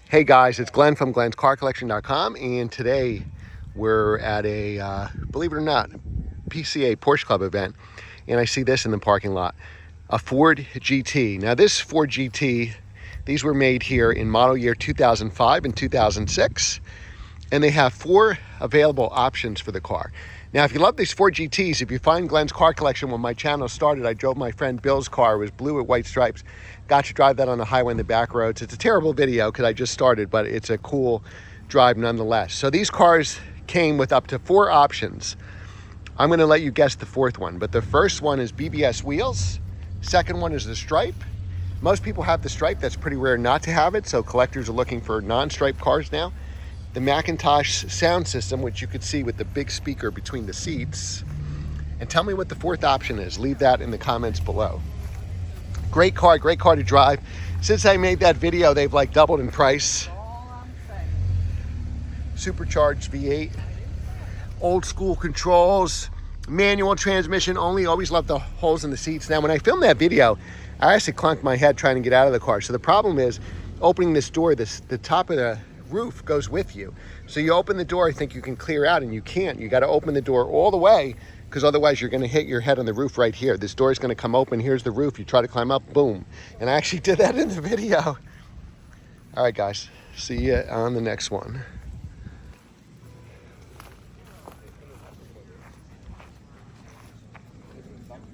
Hey guys, it's Glenn from glenscarcollection.com, and today we're at a, believe it or not, PCA Porsche Club event, and I see this in the parking lot, a Ford GT. Now this Ford GT, these were made here in model year 2005 and 2006, and they have 4 available options for the car. Now, if you love these Ford GTs, if you find Glenn's Car Collection, when my channel started, I drove my friend Bill's car. It was blue with white stripes. Got to drive that on the highway in the back roads. It's a terrible video because I just started, but it's a cool drive nonetheless. So these cars came with up to 4 options. I'm going to let you guess the 4th one, but the first one is BBS wheels. Second one is the stripe. Most people have the stripe. That's pretty rare not to have it, so collectors are looking for non-stripe cars now. The Macintosh sound system, which you could see with the big speaker between the seats. And tell me what the 4th option is. Leave that in the comments below. Great car to drive. Since I made that video, they've like doubled in price. Supercharged V8, old school controls, manual transmission only. Always love the holes in the seats. Now, when I filmed that video, I actually clunked my head trying to get out of the car. So the problem is opening this door, the top of the roof goes with you. So you open the door, I think you can clear out, and you can't. You got to open the door all the way, because otherwise you're going to hit your head on the roof right here. This door is going to come open. Here's the roof. You try to climb up, boom. And I actually did that in the video. All right, guys. See you on the next one.